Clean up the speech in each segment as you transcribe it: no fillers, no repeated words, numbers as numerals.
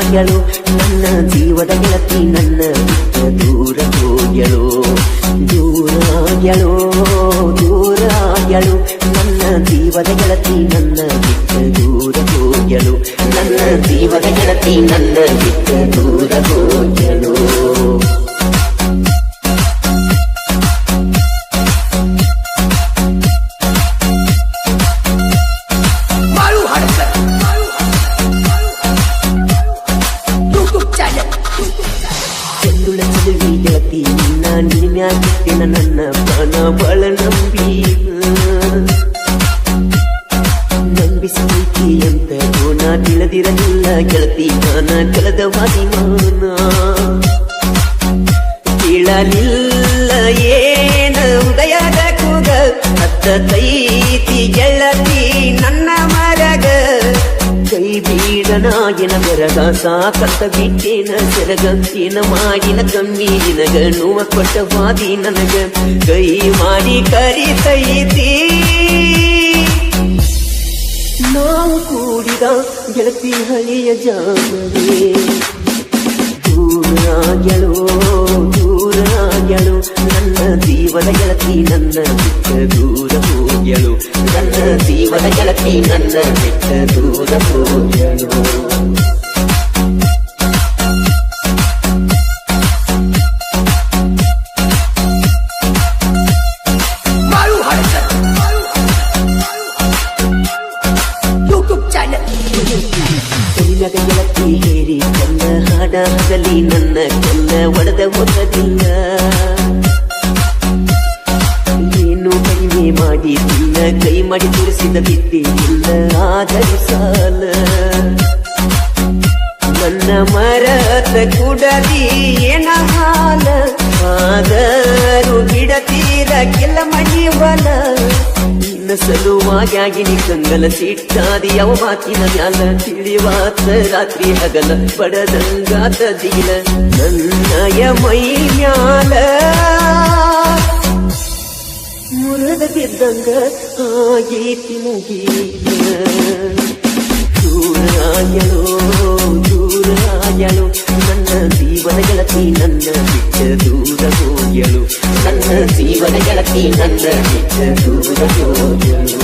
ಆಗ್ಯಳು ನನ್ನ ಜೀವದ ಗೆಳತಿ ನನ್ನ ದೂರ ಹೋಗ್ಯಳು ದೂರ ಆಗ್ಯಳು ದೂರ ಆಗ್ಯಳು ನನ್ನ ಜೀವದ ಗೆಳತಿ ನನ್ನ ಬಿಟ್ಟ ದೂರ ಹೋಗ್ಯಳು ನನ್ನ ಜೀವದ ಗೆಳತಿ ನನ್ನ ಬಿಟ್ಟ ದೂರ ಹೋಗ್ಯಳು ಗೆಳತಿ ನಿನ್ಯಾಗಿಟ್ಟಿನ ನನ್ನ ಪ್ರಾಣ ಬಳ ನಂಬಿಸಿ ಅಂತ ನಾ ತಿಳಿದಿರಲಿಲ್ಲ ಗೆಳತಿ ನಾನ ಕಳೆದ ವಾದಿಮಾನ ಕೇಳಲಿಲ್ಲ ಏನ ಉದಯದ ಕೂಗ ಹತ್ತೈತಿ ಗೆಳತಿ ನನ್ನ ಮರಗ ಕೈ ಬೀಡನಾಗಿನ ಬೆರಗ ಸಾಕತ್ತ ಬಿಟ್ಟೇನ ಸೆರಗ ಏನ ಮಾಡಿನ ಕಮ್ಮಿ ನಿನಗ ನೋವ ಕೊಟ್ಟ ವಾದಿ ನನಗ ಕೈ ಮಾಡಿ ಕರಿತೈತಿ ನಾವು ಕೂಡಿದ ಗೆಳತಿ ಹಳೆಯ ಜಾಮವೇ ದೂರಾಗ್ಯಳು ದೂರಾಗ್ಯಳು ನನ್ನ ಜೀವದ ಗೆಳತಿ ನನ್ನ ಬಿಟ್ಟ ದೂರ ಹೋಗ್ಯಳು ನನ್ನ ಜೀವದ ಗೆಳತಿ ನನ್ನ ಬಿಟ್ಟ ದೂರ ಹೋಗ್ಯಳು ಗೆಳತಿ ಹೇರಿ ಕಲ್ಲ ಹಾಡ ಹಗಲಿ ನನ್ನ ಕಲ್ಲ ಒಡೆದ ಒತ್ತದಿಲ್ಲ ಏನು ಕಡಿಮೆ ಮಾಡಿದಿಲ್ಲ ಕೈ ಮಾಡಿ ತೋರಿಸಿದ ಬಿಟ್ಟಿಲ್ಲ ಆದರೆ ಸಾಲ ನನ್ನ ಮರತ ಕುಡದಿ ಏನ ಹಾಲ ಆದರೂ ಬಿಡತೀರ ಕೆಲ ಮಣಿ ಬಲ ನಿನ್ನ ಸಲುವಾಗಿ ನೀ ಕಂಗಲ ಸಿಟ್ಟಾದಿ ಯಾವ ಮಾತಿನ ಮ್ಯಾಲ ತಿಳಿವಾತ ರಾತ್ರಿ ಹಗಲ ಬಡದಂಗಾತ ದಿಗಿಲ ನನ್ನಯ ಮೈ ಮ್ಯಾಲ ಮುರದ ಬಿದ್ದಂಗ ಆಗೀತಿ ಮುಗೀತ ದೂರಾಗ್ಯಳು ದೂರಾಗ್ಯಳು ನನ್ನ ಜೀವನ ಗೆಳತಿ ನನ್ನ ಬಿಟ್ಟ ದೂರ ಹೋಗ್ಯಳು ನನ್ನ ಜೀವನ ಗೆಳತಿ ನನ್ನ ಬಿಟ್ಟ ದೂರ ಹೋಗ್ಯಳು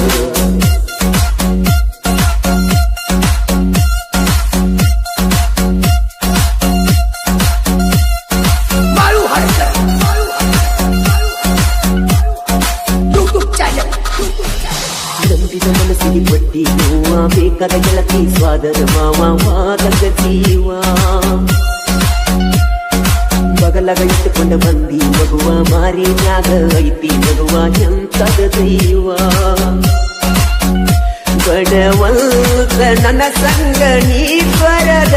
ನಂಬಿದ ಮನಸ್ಸಿಗೆ ಬಡ್ಡಿ ನೋವ ಬೇಕಾದ ಗೆಳತಿ ಸ್ವಾದರ ಮಾವ ವಾದಕ ಜೀವ ಬಗಲಗ ಇಟ್ಟುಕೊಂಡ ಬಂದಿ ಮಗುವ ಮಾರಿ ಮ್ಯಾಗ ಐತಿ ಮಗುವ ಎಂತದ ದೈವ ಬಡವಂತ ನನ್ನ ಸಂಗ ನೀ ಬರದ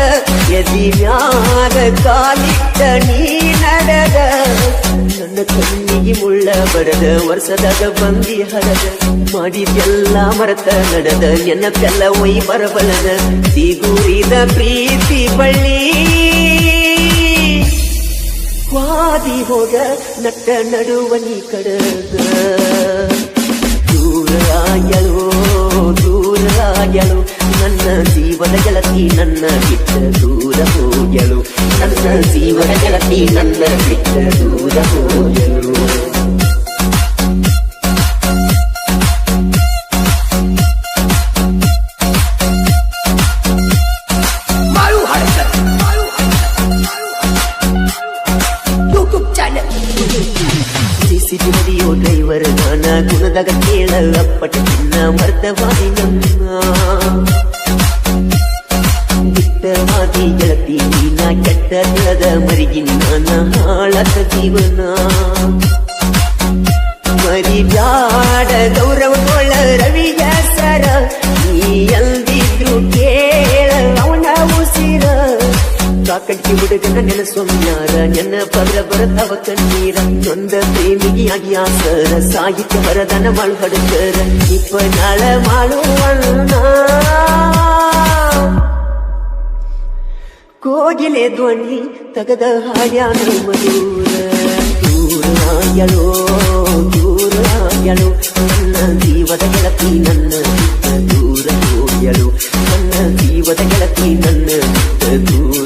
ಎದಿ ಮ್ಯಾಗ ಕಾಲಿಟ್ಟ ನೀ ನಡೆದ ನನ್ನ ಕಣ್ಣಿಗೆ ಮುಳ್ಳ ಬಡದ ವರ್ಷದಾಗ ಬಂದಿ ಹರದ ಮಾಡಿದೆಲ್ಲ ಮರತ ನಡೆದ ನೆನಪೆಲ್ಲ ಒಯ್ ಬರಬಲದ ಸಿಗುರಿದ ಪ್ರೀತಿ ಬಳ್ಳಿ ವಾದಿ ಹೋಗ ನಟ್ಟ ನಡುವನಿ ಕಡದ ದೂರಾಗ್ಯಳು ದೂರಾಗ್ಯಳು ನನ್ನ ಜೀವನ ಗೆಳತಿ ನನ್ನ ಬಿಟ್ಟ ದೂರ ಹೋಗ್ಯಳು ನನ್ನ ಜೀವನ ಗೆಳತಿ ನನ್ನ ಬಿಟ್ಟ ದೂರ ಹೋಗ್ಯಳು ಸಿಟಿ ಮಡಿಯೋ ಡ್ರೈವರ್ ನಾನ ಗುಣದಾಗ ಕೇಳ ಅಪ್ಪಟ ಚಿನ್ನ ಮರ್ದವಾದಿ ನನ್ನ ಬಿಟ್ಟವಾದಿ ಗೆಳತಿ ನೀನ ಕೆಟ್ಟ ತಿಳದ ಮರಿಗಿ ನನ್ನ ಹಾಳದ ಜೀವನ ಮರಿ ಬ್ಯಾಡ ಗೌರವಗೊಳ್ಳ ರವಿಯ ಸರ ನೀ ಎಲ್ದಿದ್ರು ಕೇಳ ಅವನ ಉಸಿರ ಕಾಕಟ್ಟಿ ಹುಡುಗನ ನೆನಸೊಮ್ಯಾರ ನೆನ ಪದ್ರ ಬರತವ ಕಣ್ಣೀರ ನೊಂದ ಪ್ರೇಮಿಗಿಯಾಗಿ ಆಸರ ಸಾಹಿತ್ಯ ವರದನ ಮಾಳು ಹಡಕರ ಇಪ್ಪ ನಾಳ ಮಾಡುವಣ್ಣ ಕೋಗಿಲೆ ಧ್ವನಿ ತಗದ ಹಾಡ್ಯಾನ ಮಧುರ ದೂರಾಗ್ಯಳು ದೂರಾಗ್ಯಳು ನನ್ನ ಜೀವದ ಗೆಳತಿ ನನ್ನ ದೂರ ಹೋಗ್ಯಳು ನನ್ನ ಜೀವದ ಗೆಳತಿ ನನ್ನ ದೂರ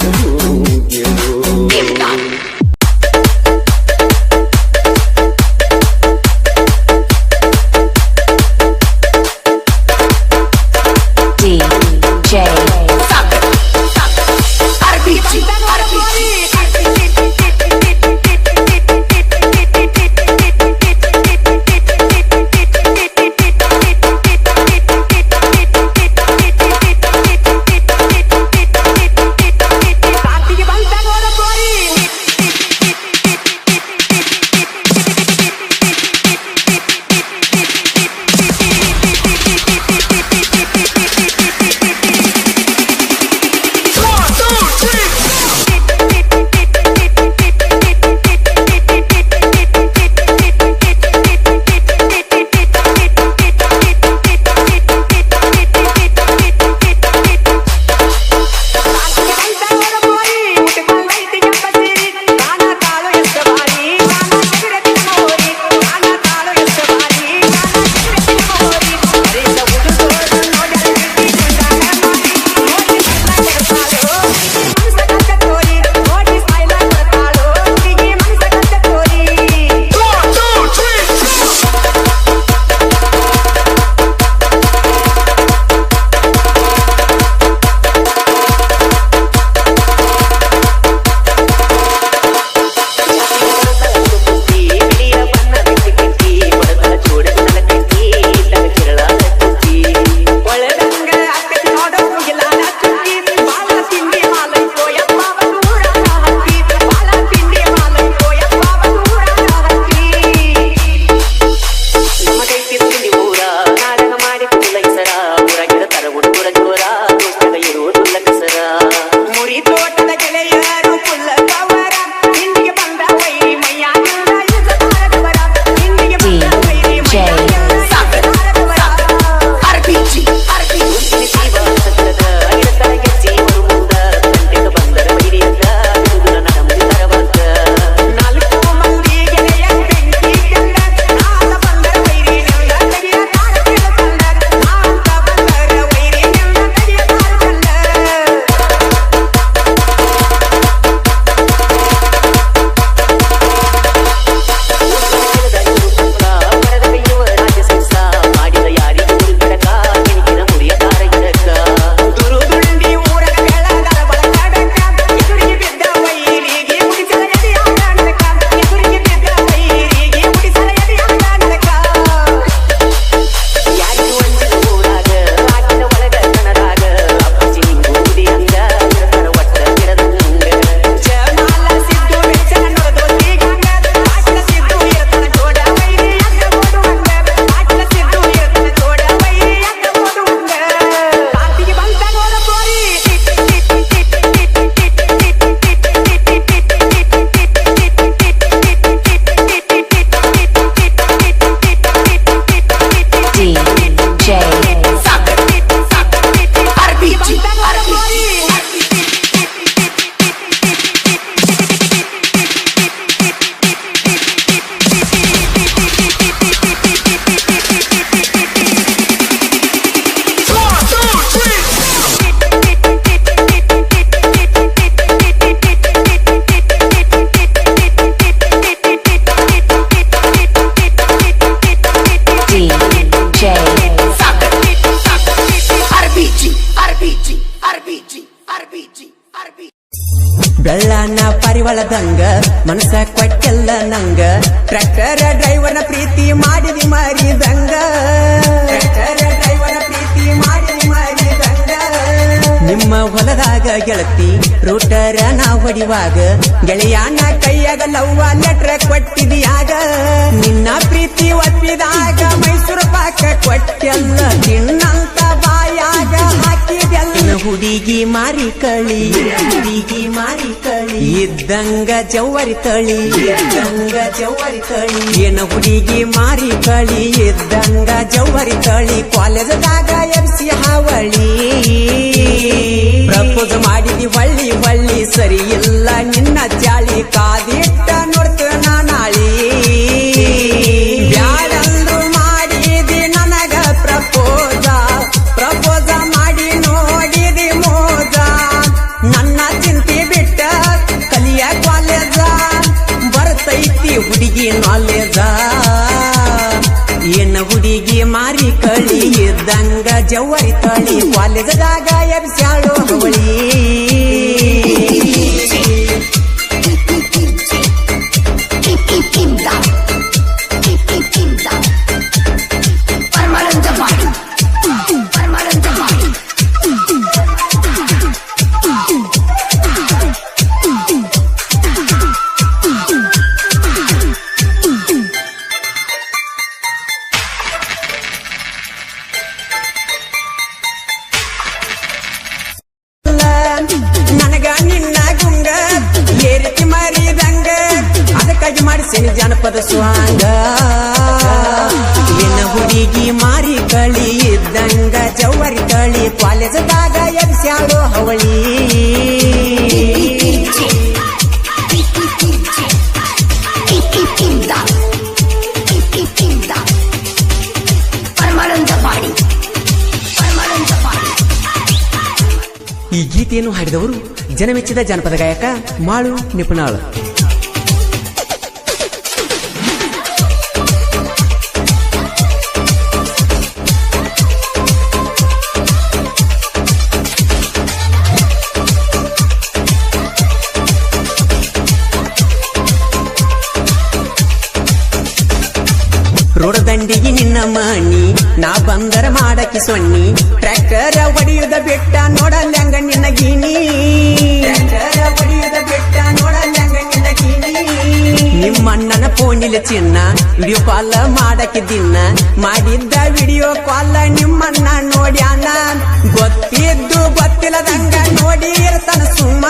ಕುರಿ ತೋಟದ ಗೆಳೆಯರು ಫುಲ್ಲ ಕವರ ಹಿಂದಿಗೆ ಬಂದ ವೈರಿ ಮೈಯಾಗಿಲ್ಲ ಇಸಬಾರದವರ ಹಿಂದಿಗೆ ಬಂದ ವೈರಿ ಮೈಯಾಗಿಲ್ಲ ಇಸಬಾರದವರ RPG ಸತ್ತದ ಅಗಿರತರ ಗೆಜ್ಜೆ ಬರುವುದ ಗಂಟೆಗೆ ಬಂದರ ವೈರಿಯಂದ ಬಿಡುವುದ ನನ್ನ ಮುಗಿದರವಂತ ನಾಲ್ಕು ಮಂದಿ ಗೆಳೆಯ ಬೆಂಕಿ ಕಂಡ ನಾದ ಬಂದರ ವೈರಿ ನಿಂದ ತೆಗೆಯ ತಾರತಿಯ ಕಂಡ ನಾದ ಬಂದರ ವೈರಿ ನಿಂದ ತೆಗೆಯ ತಾರಕಂಡ ಮಾಡಿದ ಯಾರಿಗೂ ಬೆಳಕ ಕಿಣಿಕಿನ ಮುರಿಯ ತಾರಗಿರಕ ದುರುದುಂಡಿ ಊರಗ ಬೆಳಗದ ಬಳಗಡಕ ಎದುರಿಗೆ ಬಿದ್ದ ವೈರಿಗೆ ಮುಡಿಸಲ ಎದೆಯಾಗ ನಡಕ ಎದುರಿಗೆ ಬಿದ್ದ ವೈರಿಗೆ ಮುಡಿಸಲ ಎದೆಯಾಗ ನಡಕ ಯಾರಿಗೂ ಅಂಜಿದ ಊರಾಗ ರಾಗಿನ ಒಳಗ ಕಣದಾಗ ಅಪ್ಪಚಿ ನಿಂಗು ಗುಡಿಯಂಗ ಇರತನ ಒಟ್ಟ ಬಿಡದಂಗ ಜಮಾಲ ಸಿದ್ದು ಬೆಚ್ಚನ ನೋಡೋದಿ ಗಂಗ ಆಟಲ ಸಿದ್ದು ಇರತನ ಜೋಡ ವೈರಿ ಅಂಗ ಓಡುವಂಗ ಆಟಲ ಸಿದ್ದು ಇರತನ ಜೋಡ ವೈರಿ ಅಂಗ ಓಡುವಂಗ ಕಾಂತಿಗೆ ಬಂತ ನೋಡ ಕೋರಿ ಬೆಳ್ಳನ ಪರಿವಳದಂಗ ಮನಸ ಕೊಟ್ಟೆಲ್ಲ ನಂಗ ಟ್ರ್ಯಾಕ್ಟರ್ ಡ್ರೈವರ್ನ ಪ್ರೀತಿ ಮಾಡಿದಿ ಮಾರಿದಂಗ ಟ್ರ್ಯಾಕ್ಟರ್ ಡ್ರೈವರ್ನ ಪ್ರೀತಿ ಮಾಡಿದಿ ಮಾರಿದಂಗ ನಿಮ್ಮ ಹೊಲದಾಗ ಗೆಳತಿ ರೂಟರ ನಾ ಹೊಡಿವಾಗ ಗೆಳೆಯಾನ ಕೈಯಾಗ ಲವ್ವ ಲೆಟ್ರ ಕೊಟ್ಟಿದಿಯಾಗ ನಿನ್ನ ಪ್ರೀತಿ ಒಪ್ಪಿದಾಗ ಮೈಸೂರು ಪಾಕ ಕೊಟ್ಟೆಲ್ಲ ತಿನ್ನಂತ ಬಾಯಾಗ ಹಾಕಿದೆಲ್ಲ ಹುಡುಗಿ ಮಾರಿ ಕಳಿ ಹುಡುಗಿ ಮಾರಿ ಕಳಿ ಇದ್ದಂಗ ಜವ್ವರಿ ತಳಿ ಇದ್ದಂಗ ಜವ್ವರಿ ತಳಿ ಏನ ಹುಡುಗಿ ಮಾರಿ ಕಳಿ ಇದ್ದಂಗ ಜವ್ವರಿ ತಳಿ ಕಾಲೇಜದಾಗ ಎಬ್ಸಿ ಹಾವಳಿ ಪ್ರಪೋಸ್ ಮಾಡಿದಿ ಹೊಳ್ಳಿ ಹೊಳ್ಳಿ ಸರಿ ಇಲ್ಲ ನಿನ್ನ ಚಾಳಿ ಕಾದಿಟ್ಟ ನೋಡ್ತ ನಾಳಿ ಬ್ಯಾಡಂದ್ರು ಮಾಡಿದಿ ನನಗ ಪ್ರಪೋಸ ಪ್ರಪೋಸ ಮಾಡಿ ನೋಡಿದಿ ಮೋದ ನನ್ನ ಚಿಂತೆ ಬಿಟ್ಟ ಕಲಿಯ ಕಾಲೇಜ ಬರ್ತೈತಿ ಹುಡುಗಿ ನಾಲೇಜ ಏನ ಹುಡುಗಿ ಮಾರಿ ಕಳಿ ಇದ್ದಂಗ ಜವ್ವರಿ ತಳಿ ಕಾಲೇಜದಾಗ ಎಬ್ಸ್ಯಾಳೋ ಅವಳಿ ನನಗ ನಿನ್ನ ಗುಂಗ ಏರಿತಿ ಮಾರಿದಂಗ ಅದಕ್ಕಾಗಿ ಮಾಡಿಸೇನಿ ಜಾನಪದ ಸ್ವಾಂಗ ಏನ ಹುಡುಗಿ ಮಾರಿ ಕಳಿ ಇದ್ದಂಗ ಜವ್ವರಿ ತಳಿ ಕಾಲೇಜದಾಗ ಎಬ್ಸ್ಯಾಳೋ ಅವಳಿ ಈ ಗೀತೆಯನ್ನು ಹಾಡಿದವರು ಜನಮೆಚ್ಚಿದ ಜಾನಪದ ಗಾಯಕ ಮಾಳು ನಿಪುಣಾಳ್. ರೋಡ ದಂಡಿಗೆ ನಿನ್ನ ಮಣಿ ನಾ ಬಂದರ ಮಾಡಕ್ಕೆ ಸೊನ್ನಿ ಟ್ರ್ಯಾಕ್ಟರ್ ಹೊಡಿಯುದ ಬೆಟ್ಟ ನೋಡಲ್ಯಾಂಗ ನಿನ್ನ ಗಿಣಿ ಟ್ರ್ಯಾಕ್ಟರ್ ಹೊಡಿಯುದ ಬೆಟ್ಟ ನೋಡಲ್ಯಾಂಗ ನಿನ್ನ ಗಿಣಿ ನಿಮ್ಮಣ್ಣನ ಫೋನಿಲೆ ಚಿನ್ನ ವಿಡಿಯೋ ಕಾಲ್ ಮಾಡಕ್ಕೆ ದಿನ ಮಾಡಿದ್ದ ವಿಡಿಯೋ ಕಾಲ್ ನಿಮ್ಮಣ್ಣ ನೋಡ್ಯಾನ ಗೊತ್ತಿದ್ದು ಗೊತ್ತಿಲ್ಲದಂಗ ನೋಡಿ ಇರ್ತಾನ ಸುಮ್ಮ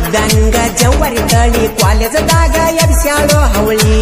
ಇದ್ದಂಗ ಜವ್ವರಿ ತಳಿ ಕಾಲೇಜದಾಗ ಎಬ್ಸ್ಯಾಳೋ ಹವಳಿ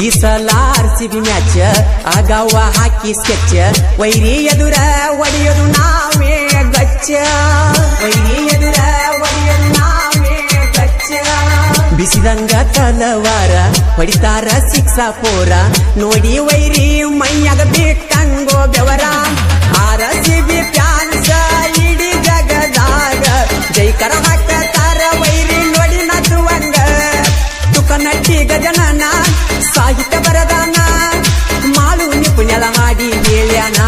ಈ ಸಲ RCB ಮ್ಯಾಚ್ ಆಗಾವ ಹಾಕಿ ಸ್ಕೆಚ್ ವೈರಿ ಎದುರ ಒಡೆಯೋದು ನಾವೇ ಗಚ್ಚ ವೈರಿ ಎದುರ ಒಡೆಯೋದು ನಾವೇ ಗಚ್ಚ ಬಿಸಿದಂಗ ತಲವಾರ ಹೊಡಿತಾರ 6-4 ನೋಡಿ ವೈರಿ ಮೈಯಾಗ ಬಿಟ್ಟಂಗೋ ಬೆವರ RCB ಫ್ಯಾನ್ಸ್ ಇಡೀ ಜಗದಾಗ ಜೈಕರ ಹಾಕತಾರ ವೈರಿ ನೋಡಿ ನಗುವಂಗ ತುಕನಟ್ಟಿ ಗಜನನ ಸಾಹಿತ್ಯ ಬರದಾನ ಮಾಡು ನಿಪುಣಲ ಮಾಡಿ ಹೇಳ್ಯಾನ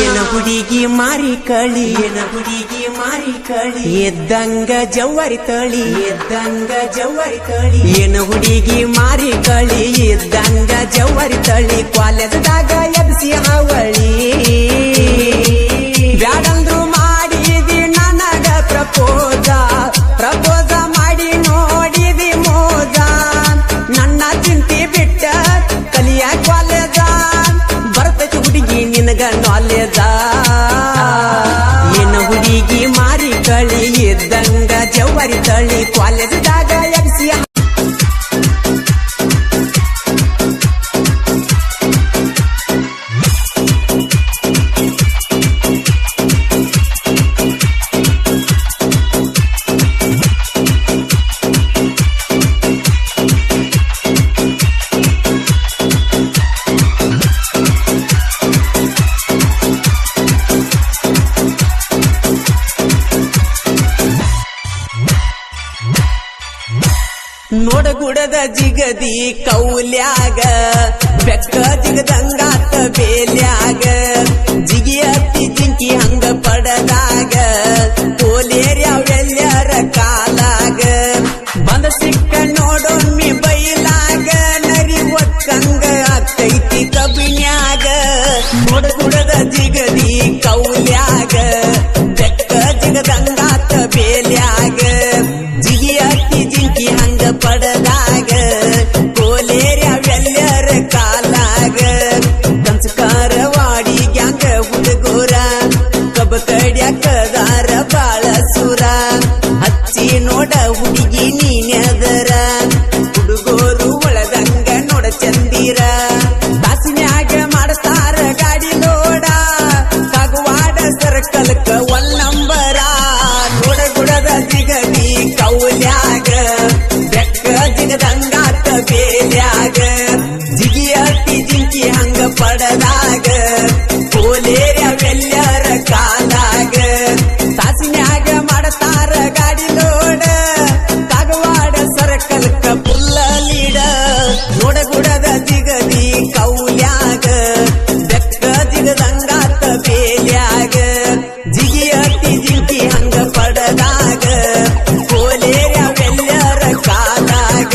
ಏನ ಹುಡುಗಿ ಮಾರಿ ಕಳಿ ಏನ ಹುಡುಗಿ ಮಾರಿ ಕಳಿ ಎದ್ದಂಗ ಜವ್ವರಿ ತಳಿ ಎದ್ದಂಗ ಜವ್ವರಿ ತಳಿ ಏನ ಹುಡುಗಿ ಮಾರಿ ಕಳಿ ಎದ್ದಂಗ ಜವ್ವರಿ ತಳಿ ಕಾಲೇಜದಾಗ ಎಬ್ಸಿ ಹಾವಳಿ ಬ್ಯಾಡಂದ್ರು ಮಾಡಿದಿ ನನಗ ಪ್ರಪೋಜ ಮಾಡಿ ನೋಡಿದಿ ಮೋಜ ನನ್ನ ಚಿಂತೆ ಬಿಟ್ಟ ಕಲಿಯ ಕಾಲೇಜ ಬರ್ತೈತಿ ಹುಡುಗಿ ನಿನಗ ನಾಲೇಜ ಏನ ಹುಡುಗಿ ಮಾರಿ ಕಳಿ ಇದ್ದಂಗ ಜವ್ವರಿ ತಳಿ ಕಾಲೇಜದಾಗ ಎಬ್ಸಿ ನೋಡಗುಡದ ಜಿಗದಿ ಕೌಲ್ಯಾಗ ಬೆಕ್ಕ ಜಿಗದಂಗಾತ ಬೇಲ್ಯಾಗ ಜಿಗಿ ಹತ್ತಿ ಜಿಂಕಿ ಹಂಗ ಪಡದಾಗ ಕೋಲೇರ್ಯಾವೆಲ್ಯಾರ ಕಾಲಾಗ ಬಂದ ಸಿಕ್ಕ ನೋಡೊಮ್ಮಿ ಬೈಲಾಗ ನರಿ ಒಕ್ಕಂಗ ಅಕ್ಕೈತಿ ಕಬಿನ್ಯಾಗ ನೋಡಗುಡದ ಜಿಗದಿ ಕೌಲ್ಯಾಗ ಬೆಕ್ಕ ಜಿಗದಂಗಾತ ಬೇಲ್ಯಾಗ ಜಿಗಿ ಹತ್ತಿ ಜಿಂಕಿ ಹಂಗ ಪಡದಾಗ ಕೋಲೇರ್ಯಾವೆಲ್ಲರ ಕಾಲಾಗ ಕಂಚಕಾರವಾಡಿ ಗ್ಯಾಂಗ ಹುಡುಗೋರ ಕಬ್ಬ ಕಡ್ಯಾಕದಾರ ಬಾಳ ಸುರ ಹಚ್ಚಿ ನೋಡ ಹುಡುಗಿ ನೀನ್ಯದರ ಹುಡುಗೋರು ಒಳದಂಗ ನೋಡ ಚಂದಿರ ಬಾಸಿನ್ಯಾಗ ಮಾಡಸ್ತಾರ ಗಾಡಿ ಲೋಡ ಕಾಗವಾಡ ಸರ್ಕಲ್ಕ 1 ನಂಬರ ನೋಡಗುಡದ ಜಿಗದಿ ಕೌಲ್ಯಾಗ ಬೆಕ್ಕ ಜಿಗದಂಗಾತ ಬೇಲ್ಯಾಗ ಜಿಗಿ ಹತ್ತಿ ಜಿಂಕಿ ಹಂಗ ಪಡದಾಗ ಕೋಲೇರ್ಯಾವೆಲ್ಲರ ಕಾಲಾಗ ಸಾಸಿನ್ಯಾಗ ಮಾಡತಾರ ಗಾಡಿ ಲೋಡ ಕಾಗವಾಡ ಸರ್ಕಲ್ಕ ಪುಲ್ಲ ಲೀಡ ನೋಡಗುಡದ ಜಿಗದಿ ಕೌಲ್ಯಾಗ ಬೆಕ್ಕ ಜಿಗದಂಗಾತ ಬೇಲ್ಯಾಗ ಜಿಗಿ ಹತ್ತಿ ಜಿಂಕಿ ಹಂಗ ಪಡದಾಗ ಕೋಲೇರ್ಯಾವೆಲ್ಲರ ಕಾಲಾಗ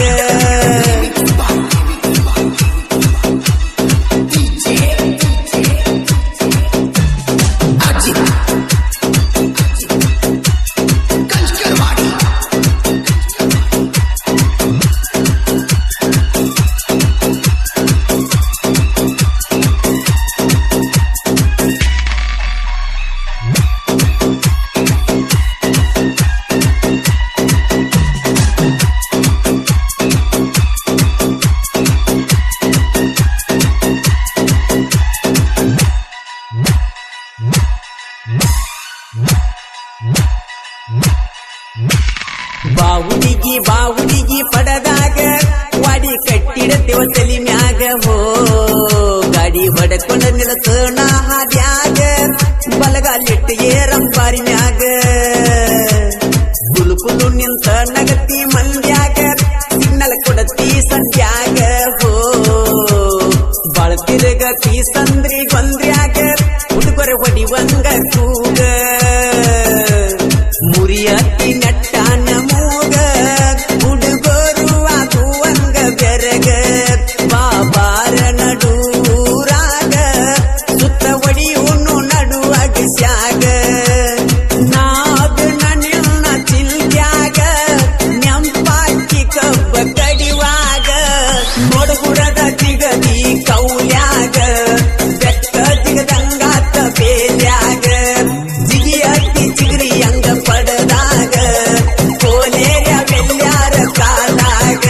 ಬಾವುಡಿಗಿ ಪಡದಾಗ ವಾಡಿ ಕಟ್ಟಿಡತೇವ ತಲಿ ಮ್ಯಾಗ ಹೋ ಗಾಡಿ ಹೊಡಕೊಂಡ ನಿಲಸೋಣ ಹಾದ್ಯಾಗ ಬಲಗಾಲಿಟ್ಟು ಏರಂಬಾರಿ ಮ್ಯಾಗ ಕುಲು ನಿಂತ ನಗತಿ ಮಂದ್ಯಾಗ ಸಿಗ್ನಲ್ ಕೊಡತಿ ಸಂಧ್ಯಾಗ ಹೋ ಬಾಳ ತಿರುಗ ಪೀಸಂದ್ರಿ ಗೊಂದ್ರ್ಯಾಗ ಹುಡುಗರ ಹೊಡಿವಂಗ ಕೂಗ ಮುರಿಯತ್ತಿ ನೆಟ್ಟಾನ ಮೂಗ ಹುಡುಗರು ಆಗುವಂಗ ಬೆರಗ ಬಾಬಾರ ನಡೂರಾಗ ಸುತ್ತ ಹೊಡಿಯುನು ನಡುವಾಗ ಸ್ಯಾಗ ನಾಗ ನನಿಲ್ನ ಚಿಲ್ಗ್ಯಾಗ ನೆಂಪಾಕಿ ಕಬ್ಬ ಕಡಿವಾಗ ನೋಡುಗುಡದ ಜಿಗದಿ ಕೌಲ್ಯಾಗ ಬೆಕ್ಕ ಜಿಗದಂಗಾತ ಬೇಲ್ಯಾಗ ಜಿಗಿ ಅತ್ತಿ ಚಿಗರಿ ಅಂಗ ಪಡದಾಗ ಕೋಲೇರ ಬೆಲ್ಯಾರ ಕಾಲಾಗ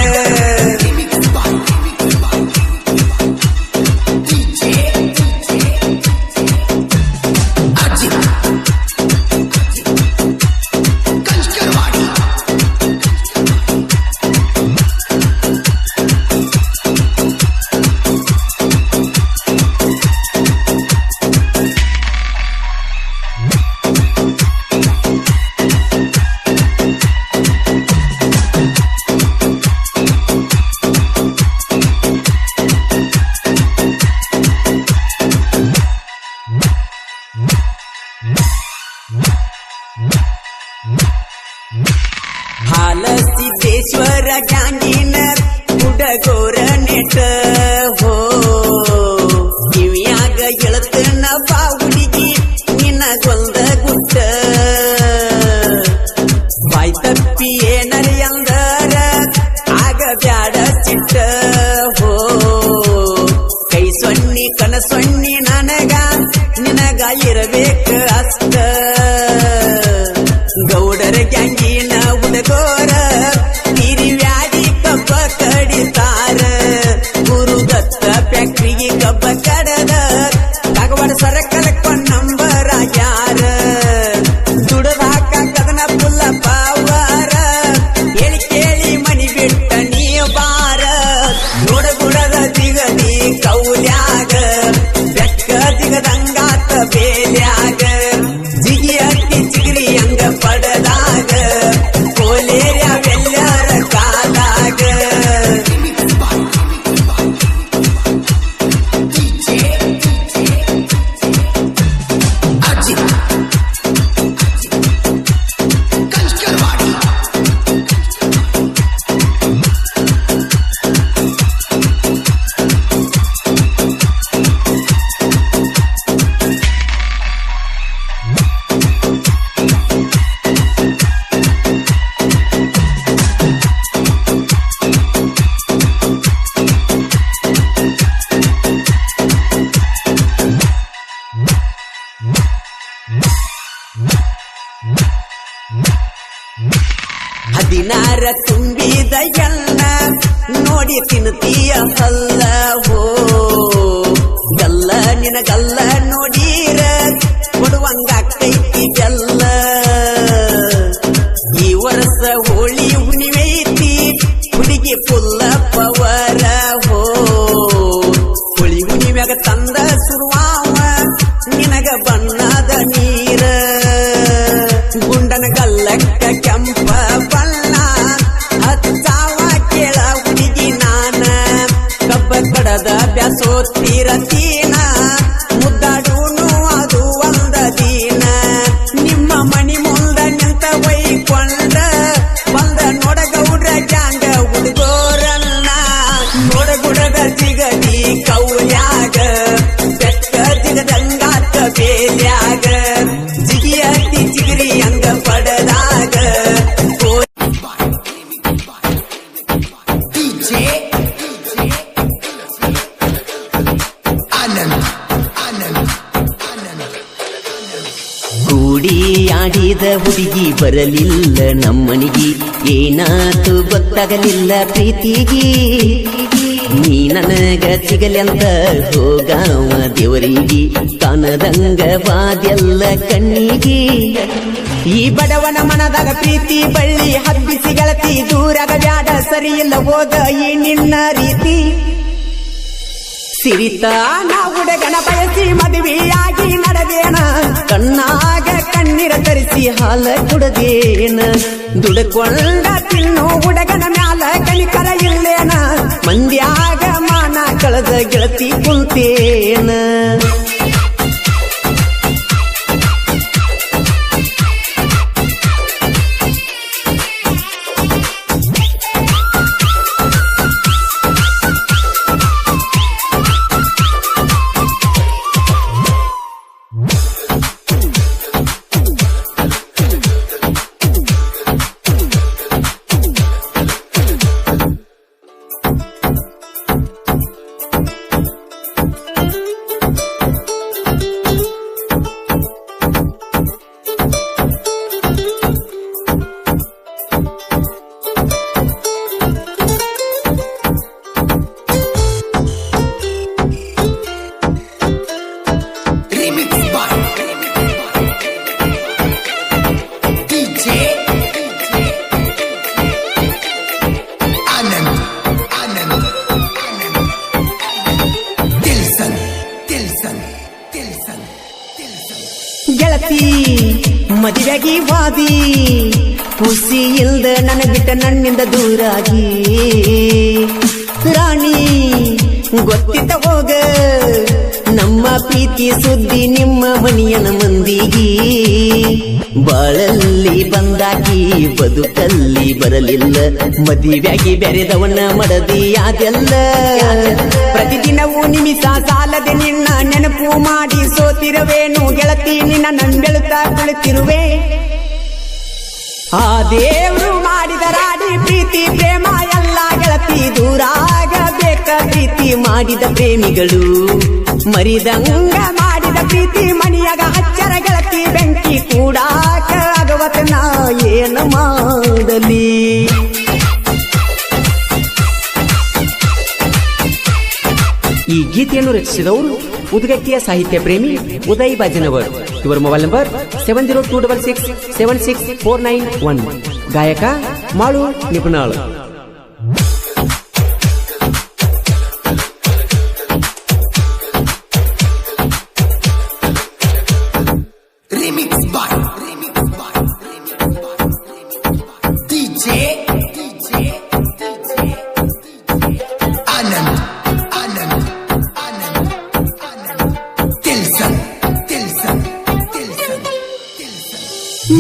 ಹಾಲಸಿದ್ದೇಶ್ವರ ಗ್ಯಾಂಗಿನ ಹುಡುಗೋರ ನೆಟ ಹೋ ಕಿವಿಯಾಗ ಎಳತನ ಬಾ ಹುಡುಗಿ ನಿನಗೊಂದ ಗುಟ್ಟ ಬಾಯ್ ತಪ್ಪಿ ಏನರಿ ಅಂದರ ಆಗ ಬ್ಯಾಡ ಚಿಟ್ಟ ಹೋ ಕೈ ಸೊನ್ನಿ ಕನ ಸೊನ್ನಿ ನಿನಗ ಇರಬೇಕ ಅಷ್ಟ ಗೌಡರ ಗ್ಯಾಂಗಿನ ಹುಡುಗೋರ ಹಿರಿವ್ಯಾಡಿ ಕಬ್ಬ ಕಡಿತಾರ ಗುರುದತ್ತ ಫ್ಯಾಕ್ಟ್ರಿಗೆ ಕಬ್ಬ ಕಡದ ಕಾಗವಾಡ ಸರಕಲ ನಂಬರ ಯಾರ ದುಡದಾಕ ಕದನ ಪುಲ್ಲ ಪಾವಾರ ಹೇಳಿ ಕೇಳಿ ಮನಿ ಬಿಟ್ಟ ನೀ ಬಾರ ನೋಡಗುಡದ ಜಿಗದಿ ಕೌಲ್ಯಾಗ ಬೆಕ್ಕ ಜಿಗದಂಗಾತ ಬೇಲ್ಯಾಗ ಜಿಗಿ ಅತ್ತಿ ಚಿಗಿರಿ ಅಂಗ ಪಡದಾಗ ಕೋಲೇರ ಬೆಲ್ಯಾರ ಕಾಲಾಗ ಹದಿನಾರ ತುಂಬಿದ ಎಣ್ಣ ನೋಡಿ ತಿನ್ನುತ್ತೀಯ ಹಲ್ಲ ಹೋ ಗಲ್ಲ ನಿನಗಲ್ಲ ನೋಡೀರ ಕೊಡುವಂಗಾಗ್ತೈತಿ ಬೆಲ್ಲ ಈ ವರ್ಷ ಹೋಳಿ ಹುಣಿವೈತಿ ಹುಡುಗಿ ಪುಲ್ಲ ಪವರ ಹೋ ಹುಳಿ ಹುಣಿಮ್ಯಾಗ ತಂದ ಸುರುವಾವ ನಿನಗ ಬಣ್ಣದ ನೀರ ಗುಂಡನ ಗಲ್ಲಕ್ಕ ಕೆಂಪ ಬಣ್ಣ ಹಚ್ಚಾವ ಕೇಳ ಹುಡುಗಿ ನಾನ ಕಬ್ಬ ಕಡದ ಬ್ಯಾಸೋತ್ತೀರ ತೀನ ಮುದ್ದಾಡೂನು ಅದು ಒಂದ ದೀನ ನಿಮ್ಮ ಮಣಿ ಮುಂದ ನಿಂತ ವೈಕೊಂಡ ಬಂದ ನೋಡಗೌಡ್ರ ಗ್ಯಾಂಗ ಹುಡುಗೋರನ್ನ ನೋಡಗುಡದ ಜಿಗದಿ ಕೌಲ್ಯಾಗ ಬೆಕ್ಕ ಜಿಗದಂಗಾತ ಬೇಲ್ಯಾಗ ಜಿಗಿ ಅತ್ತಿ ಚಿಗಿರಿ ಅಂಗ ಪಡದಾಗ ಕೂಡಿ ಆಡಿದ ಹುಡುಗಿ ಬರಲಿಲ್ಲ ನಮ್ಮನಿಗಿ ಏನಾತು ಗೊತ್ತಾಗಲಿಲ್ಲ ಪ್ರೀತಿಗಿ ನೀ ನನಗ ಸಿಗಲೆಂದ ಹೋಗಾವ ದೇವರಿಗೆ ಕಾಣದಂಗ ಬಾದೆಲ್ಲ ಕಣ್ಣಿಗೆ ಈ ಬಡವನ ಮನದಾಗ ಪ್ರೀತಿ ಬಳ್ಳಿ ಹಬ್ಬಿಸಿ ಗೆಳತಿ ದೂರಾಗ ಬ್ಯಾಡ ಸರಿಯಿಲ್ಲ ಹೋಗ ಈ ನಿನ್ನ ರೀತಿ ಸಿರಿತಾನ ಹುಡುಗನ ಬಯಸಿ ಮದುವೆಯಾಗಿ ನಡೆದೇನ ಕಣ್ಣಾಗ ಕಣ್ಣೀರ ತರಿಸಿ ಹಾಲ ಕುಡದೇನ ದುಡ್ಕೊಂಡ ತಿನ್ನು ಹುಡುಗನ ಮ್ಯಾಲ ಕನಿಕರ ಇಲ್ಲೇನ ಮಂದ್ಯಾಗ ಮಾನ ಕಳ ಕಳದ ಗೆಳತಿ ಕುಂತೇನ ಗೆಳತಿ ಮದುವೆಗಿ ವಾದಿ ಖುಷಿ ಇಲ್ದ ನನ್ನ ಬಿಟ್ಟ ನನ್ನಿಂದ ದೂರಾಗಿ ರಾಣಿ ಗೊತ್ತಿದ್ದ ಹೋಗ ನಮ್ಮ ಪ್ರೀತಿ ಸುದ್ದಿ ನಿಮ್ಮ ಮನೆಯನ ಮಂದಿಗಿ ಬಾಳಲ್ಲಿ ಬಂದಾಕಿ ಬದುಕಲ್ಲಿ ಬರಲಿಲ್ಲ ಮದುವೆಯಾಗಿ ಬೆರೆದವನ ಮಡದಿ ಅದೆಲ್ಲ ಪ್ರತಿದಿನವೂ ನಿಮಿಷ ಸಾಲದೆ ನಿನ್ನ ನೆನಪು ಮಾಡಿ ಸೋತಿರುವೇನು ಗೆಳತಿ ನಿನ್ನ ನಂಬೆಳುತ್ತಾ ಕುಳಿತಿರುವೆ ಆ ದೇವ್ರು ಮಾಡಿದ ರಾಡಿ ಪ್ರೀತಿ ಪ್ರೇಮ ಎಲ್ಲ ಗೆಳತಿ ದೂರಾಗಬೇಕ ಪ್ರೀತಿ ಮಾಡಿದ ಪ್ರೇಮಿಗಳು ಮರಿದಂಗ ಮಾಡಿದ ಪ್ರೀತಿ ಮನಿಯಾಗ ಹಚ್ಚರ ಗೆಳತಿ ಬೆಂಕಿ ಕೂಡಾಕ ಆಗವತ ನಾ ಏನು ಮಾಡಲಿ ಈ ಗೀತೆಯನ್ನು ರಚಿಸಿದವರು ಉದ್ಗಟ್ಟಿಯ ಸಾಹಿತ್ಯ ಪ್ರೇಮಿ ಉದಯ್ ಬಾಜನವರ್ ಇವರ ಮೊಬೈಲ್ ನಂಬರ್ 7026676491 ಗಾಯಕ ಮಾಳು ನಿಪುಣಾಳು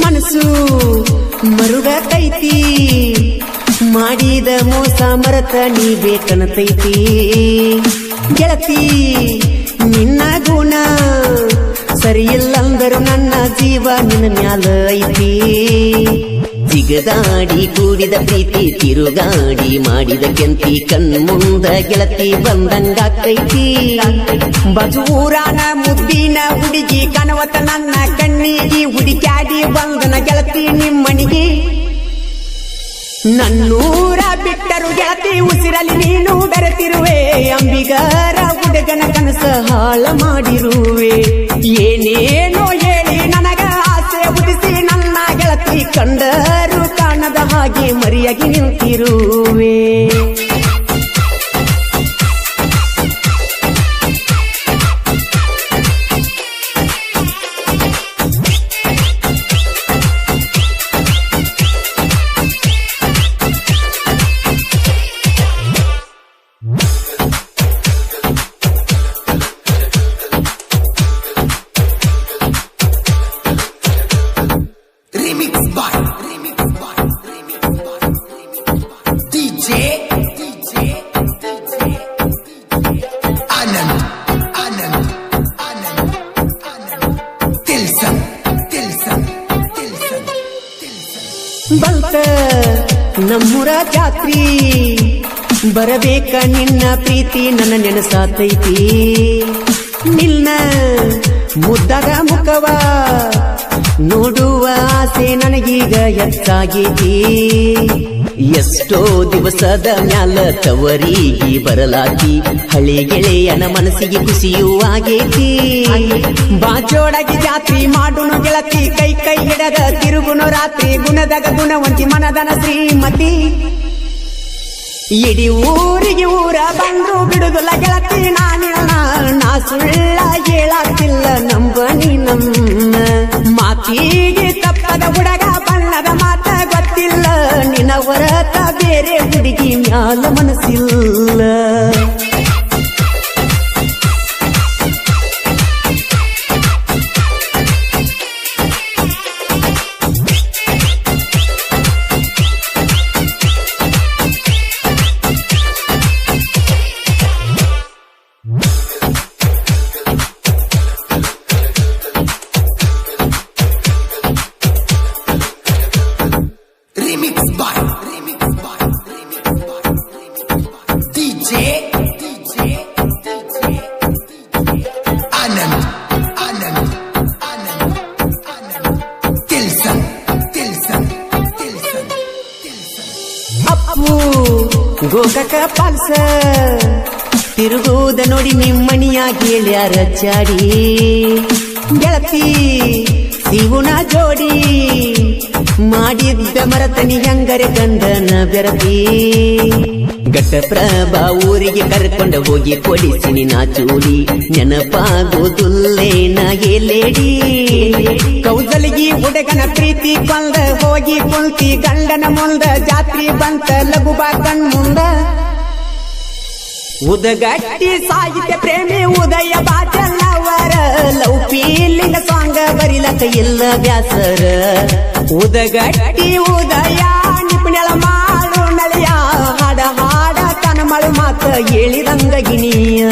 ಮನಸ್ಸು ಮರುಗತೈತಿ ಮಾಡಿದ ಮೋಸ ಮರತ ನೀ ಬೇಕನತೈತಿ ಗೆಳತಿ ನಿನ್ನ ಗುಣ ಸರಿಯಿಲ್ಲಂದರು ನನ್ನ ಜೀವ ನಿನ್ನ ಮ್ಯಾಲ ಐತಿ ಜಿಗದಾಡಿ ಕೂಡಿದ ಪ್ರೀತಿ ತಿರುಗಾಡಿ ಮಾಡಿದ ಕೆಂತಿ ಕಣ್ಮುಂದ ಗೆಳತಿ ಬಂದಂಗಾಕೈತಿ ಬಜೂರಾನ ಮುದ್ದಿನ ಹುಡುಗಿ ಕನವತ ನನ್ನ ಕಣ್ಣಿಗೆ ಹುಡುಕ್ಯಾಡಿ ಬಂದನ ಗೆಳತಿ ನಿಮ್ಮನಿಗೆ ನನ್ನೂರ ಬಿಟ್ಟರು ಗೆಳತಿ ಉಸಿರಲ್ಲಿ ನೀನು ಬೆರೆತಿರುವೆ ಅಂಬಿಗರ ಹುಡುಗನ ಕನಸ ಹಾಳ ಮಾಡಿರುವೆ ಏನೇನೋ ಹೇಳಿ ನನಗ ಆಸೆ ಉದಿಸಿ ನನ್ನ ಗೆಳತಿ ಕಂಡರು ಕಾಣದ ಹಾಗೆ ಮರಿಯಾಗಿ ನಿಂತಿರುವೆ ಬಂತ ನಮ್ಮೂರ ಜಾತ್ರಿ ಬರಬೇಕ ನಿನ್ನ ಪ್ರೀತಿ ನನ್ನ ನೆನಸಾತೈತಿ ನಿನ್ನ ಮುದ್ದದ ಮುಖವ ನೋಡುವ ಆಸೆ ನನಗೀಗ ಹೆಚ್ಚಾಗೈತಿ ಎಷ್ಟೋ ದಿವಸದ ಮ್ಯಾಲ ತವರಿಗೆ ಬರಲಾತಿ ಹಳೆ ಗೆಳೆಯನ ಮನಸ್ಸಿಗೆ ಖುಷಿಯೂ ಆಗೈತಿ ಬಾಜೋಡಗಿ ಜಾತ್ರಿ ಮಾಡುನು ಗೆಳತಿ ಕೈ ಕೈ ಹಿಡದ ತಿರುಗುನು ರಾತ್ರಿ ಗುಣದಾಗ ಗುಣವಂತಿ ಮನದನ ಶ್ರೀಮತಿ ಇಡೀ ಊರಿಗೆ ಊರ ಬಂದ್ರು ಬಿಡುದಿಲ್ಲ ಗೆಳತಿ ನಾ ಸುಳ್ಳ ಹೇಳಾತಿಲ್ಲ ನಂಬನಿ ನಮ್ಮ ಮಾತಿಗೆ ತಪ್ಪದ ಹುಡುಗ ಬಣ್ಣದ ಮಾತ ಗೊತ್ತಿಲ್ಲ ನಿನ್ನ ಹೊರತ ಬೇರೆ ಹುಡುಗಿ ಮ್ಯಾಲ ಮನಸ್ಸಿಲ್ಲ ಅಪ್ಪು ಗೋಕಾಕ ಪಾಲ್ಸ ತಿರುಗುವುದ ನೋಡಿ ನಿಮ್ಮಣಿಯಾಗಿ ಹೇಳ್ಯಾರ ಚಾಡಿ ಗೆಳತಿ ಶಿವುನ ಜೋಡಿ ಮಾಡಿದ್ದ ಮರತನಿ ಹೆಂಗರೆ ಗಂಡನ ಬೆರತಿ ಘಟ್ಟಪ್ರಭಾ ಊರಿಗೆ ಕರ್ಕೊಂಡ ಹೋಗಿ ಕೊಡಿಸಿನಿ ನಾ ಚೂಡಿ ನೆನಪಾಗೋದುಲ್ಲೇ ನಾಗೆ ಲೇಡಿ ಕೌಸಲಿಗಿ ಹುಡುಗನ ಪ್ರೀತಿ ಕೊಂದ ಹೋಗಿ ಕುಂತಿ ಗಂಡನ ಮುಂದ ಜಾತ್ರಿ ಬಂತ ಲಘುಬಾ ಕಣ್ ಮುಂದ ಉದಗಟ್ಟಿ ಸಾಹಿತ್ಯ ಪ್ರೇಮಿ ಉದಯ ಬಾಚಲ್ಲವರ ಲವ್ ಫೀಲಿಂಗ್ ಸಾಂಗ್ ಬರಿಲಕ ಇಲ್ಲ ಬ್ಯಾಸರ ಉದಗಟ್ಟಿ ಉದಯ ನಿಪುಣಳ ಮಾಡು ನಳಿಯ ಹಾಡ ಹಾಡ ತನ ಮಳು ಮಾತ ಹೇಳಿದಂಗ ಗಿಣಿಯ